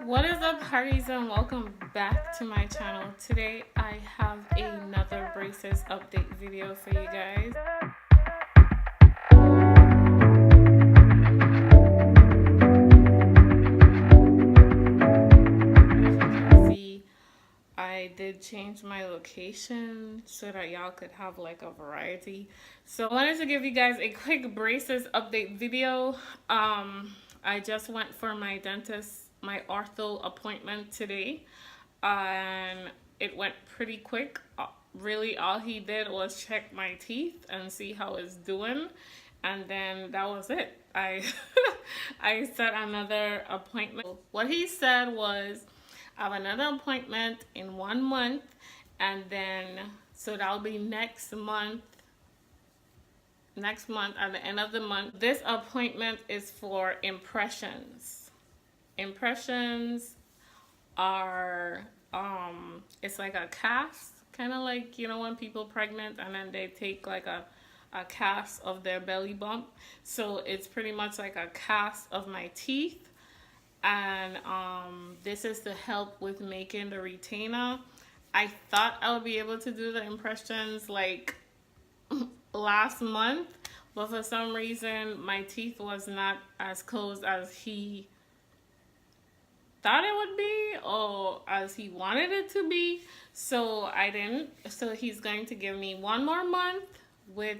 What is up, hearties, and welcome back to my channel. Today I have another braces update video for you guys. See, I did change my location so that y'all could have like a variety. So I wanted to give you guys a quick braces update video. I just went for my dentist, my ortho appointment today, and it went pretty quick. Really, all he did was check my teeth and see how it's doing, and then that was it. I I set another appointment. What he said was, I have another appointment in 1 month, and then so that'll be next month at the end of the month. This appointment is for impressions. Impressions are it's like a cast, kind of like, you know, when people pregnant and then they take like a cast of their belly bump. So it's pretty much like a cast of my teeth, and this is to help with making the retainer. I thought I would be able to do the impressions like last month, but for some reason my teeth was not as close as he thought it would be or as he wanted it to be, so I didn't. So he's going to give me 1 more month with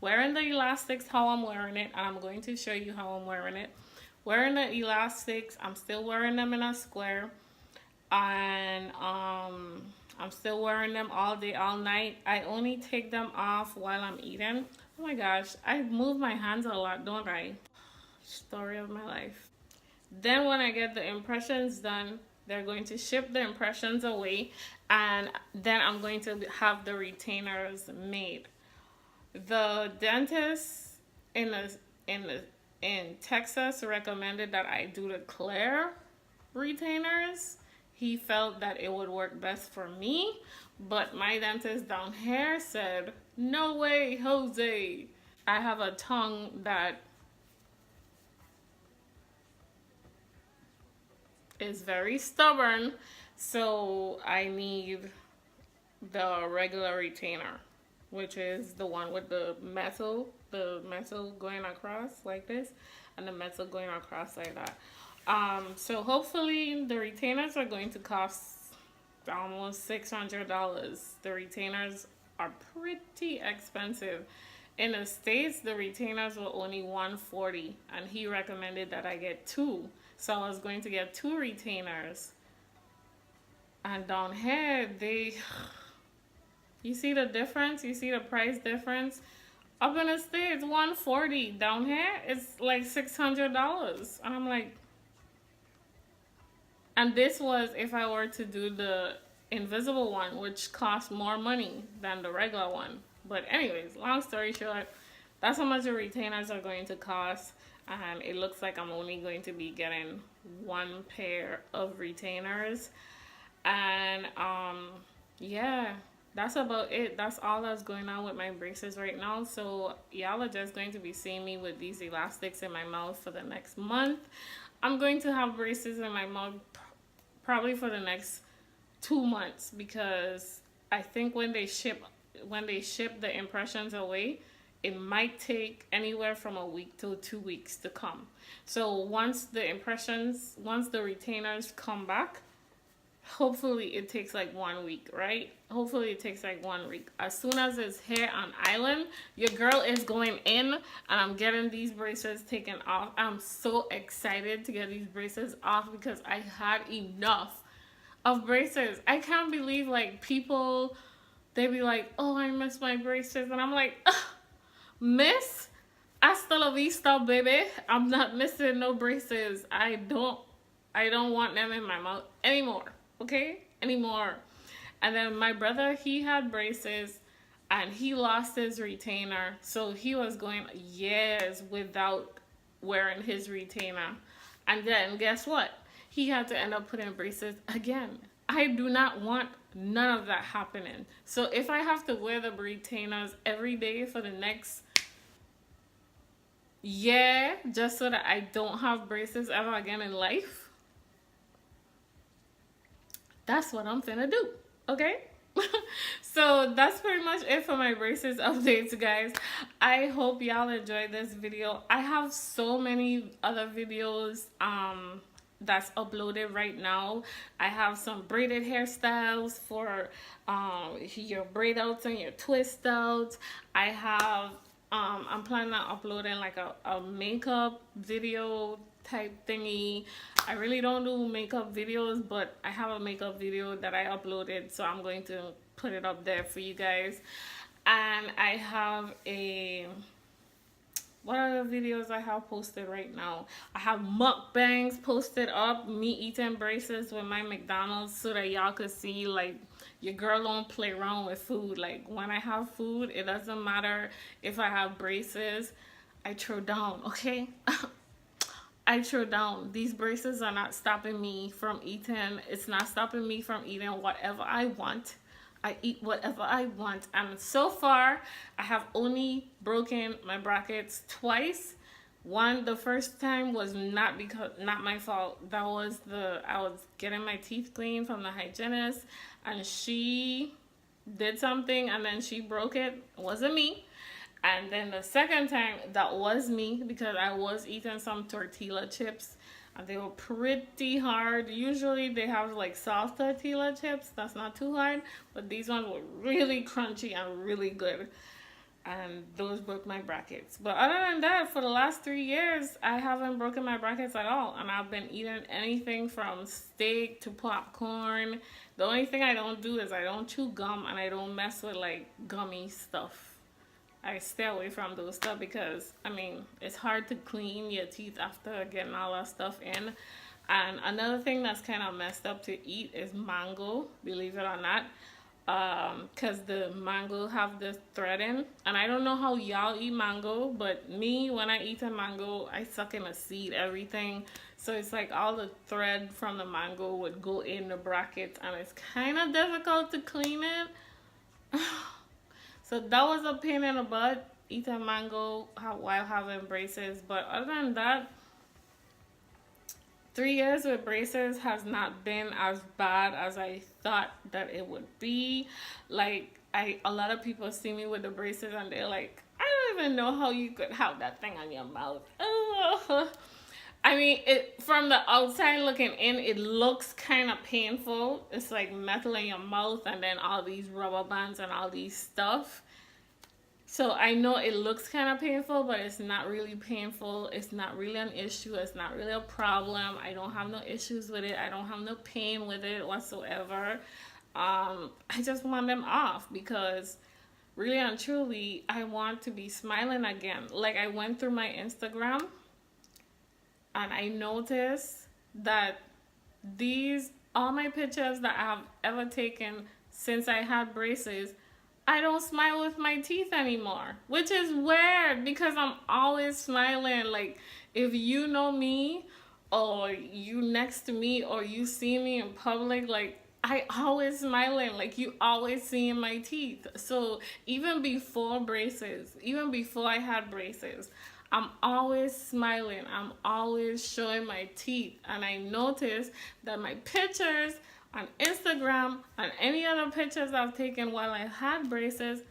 wearing the elastics how I'm wearing it, and I'm going to show you how I'm wearing it. Wearing the elastics, I'm still wearing them in a square, and I'm still wearing them all day, all night. I only take them off while I'm eating. Oh my gosh, I move my hands a lot, don't I? Story of my life. Then when I get the impressions done, they're going to ship the impressions away, and then I'm going to have the retainers made. The dentist in Texas recommended that I do the clear retainers. He felt that it would work best for me, but my dentist down here said, no way, Jose. I have a tongue that is very stubborn, so I need the regular retainer, which is the one with the metal going across like this, and the metal going across like that. So hopefully the retainers are going to cost almost $600. The retainers are pretty expensive. In the States, the retainers were only $140, and he recommended that I get 2. So I was going to get 2 retainers. And down here, you see the difference? You see the price difference? Up in the States, $140. Down here, it's like $600. And I'm like, and this was if I were to do the invisible one, which costs more money than the regular one. But anyways, long story short, that's how much the retainers are going to cost. And it looks like I'm only going to be getting 1 pair of retainers. And yeah, that's about it. That's all that's going on with my braces right now. So y'all are just going to be seeing me with these elastics in my mouth for the next month. I'm going to have braces in my mouth probably for the next 2 months, because I think when they ship the impressions away, it might take anywhere from a week to 2 weeks to come. So once the retainers come back, hopefully it takes like 1 week, right? Hopefully it takes like 1 week. As soon as it's here on island, your girl is going in, and I'm getting these braces taken off. I'm so excited to get these braces off because I had enough of braces. I can't believe, like, people, they be like, oh, I miss my braces, and I'm like, ugh. Miss, hasta la vista, baby. I'm not missing no braces. I don't want them in my mouth anymore. Okay? Anymore. And then my brother, he had braces and he lost his retainer. So he was going years without wearing his retainer. And then guess what? He had to end up putting braces again. I do not want none of that happening. So if I have to wear the retainers every day for the next year just so that I don't have braces ever again in life, that's what I'm finna do. Okay. So that's pretty much it for my braces updates, guys. I hope y'all enjoyed this video. I have so many other videos that's uploaded right now. I have some braided hairstyles for your braid outs and your twist outs. I have I'm planning on uploading like a makeup video type thingy. I really don't do makeup videos, but I have a makeup video that I uploaded, so I'm going to put it up there for you guys. And I have what are the videos I have posted right now? I have mukbangs posted up, me eating braces with my McDonald's, so that y'all could see, like, your girl don't play around with food. Like, when I have food, it doesn't matter if I have braces, I throw down, okay? I throw down. These braces are not stopping me from eating. It's not stopping me from eating whatever I want. I eat whatever I want. And so far, I have only broken my brackets twice. One, the first time was not my fault. That was I was getting my teeth cleaned from the hygienist, and she did something, and then she broke it. It wasn't me. And then the second time, that was me, because I was eating some tortilla chips, and they were pretty hard. Usually they have like soft tortilla chips, that's not too hard, but these ones were really crunchy and really good, and those broke my brackets. But other than that, for the last 3 years, I haven't broken my brackets at all, and I've been eating anything from steak to popcorn. The only thing I don't do is I don't chew gum, and I don't mess with like gummy stuff. I stay away from those stuff because, I mean, it's hard to clean your teeth after getting all that stuff in. And another thing that's kind of messed up to eat is mango, believe it or not. Because the mango have the thread in. And I don't know how y'all eat mango, but me, when I eat a mango, I suck in a seed, everything. So it's like all the thread from the mango would go in the bracket, and it's kind of difficult to clean it. So that was a pain in the butt, eating mango while having braces. But other than that, 3 years with braces has not been as bad as I thought that it would be. Like, a lot of people see me with the braces and they're like, I don't even know how you could have that thing on your mouth. Ugh. I mean, from the outside looking in, it looks kind of painful. It's like metal in your mouth and then all these rubber bands and all these stuff. So I know it looks kind of painful, but it's not really painful. It's not really an issue. It's not really a problem. I don't have no issues with it. I don't have no pain with it whatsoever. I just want them off because really and truly, I want to be smiling again. Like, I went through my Instagram, and I noticed that all my pictures that I have ever taken since I had braces, I don't smile with my teeth anymore, which is weird because I'm always smiling. Like, if you know me or you next to me or you see me in public, like, I always smiling, like you always seeing my teeth. So even before I had braces, I'm always smiling. I'm always showing my teeth. And I noticed that my pictures on Instagram and any other pictures I've taken while I had braces,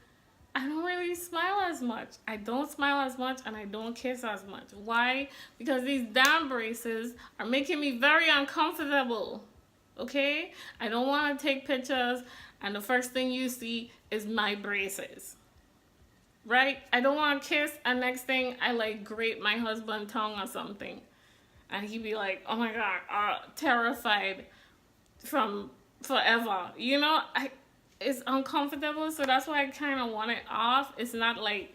I don't really smile as much. I don't smile as much and I don't kiss as much. Why? Because these damn braces are making me very uncomfortable. Okay? I don't want to take pictures and the first thing you see is my braces. Right? I don't want to kiss, and next thing I like grate my husband's tongue or something. And he'd be like, oh my God, terrified from forever. You know, it's uncomfortable, so that's why I kind of want it off. It's not like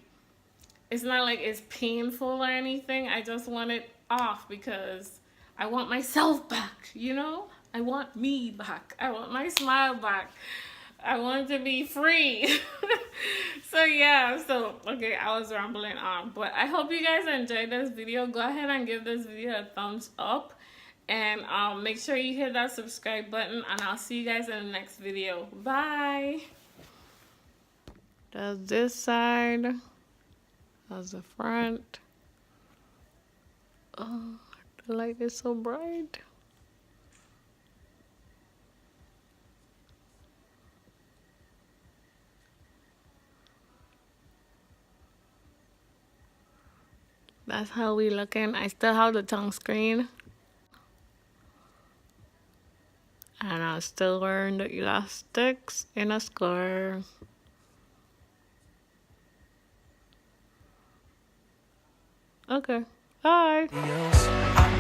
it's painful or anything. I just want it off because I want myself back, you know? I want me back. I want my smile back. I want to be free. So yeah, okay, I was rambling on, but I hope you guys enjoyed this video. Go ahead and give this video a thumbs up, and make sure you hit that subscribe button, and I'll see you guys in the next video. Bye. That's this side. That's the front. Oh, the light is so bright. That's how we looking. I still have the tongue screen. And I'm still wearing the elastics in a square. Okay, bye.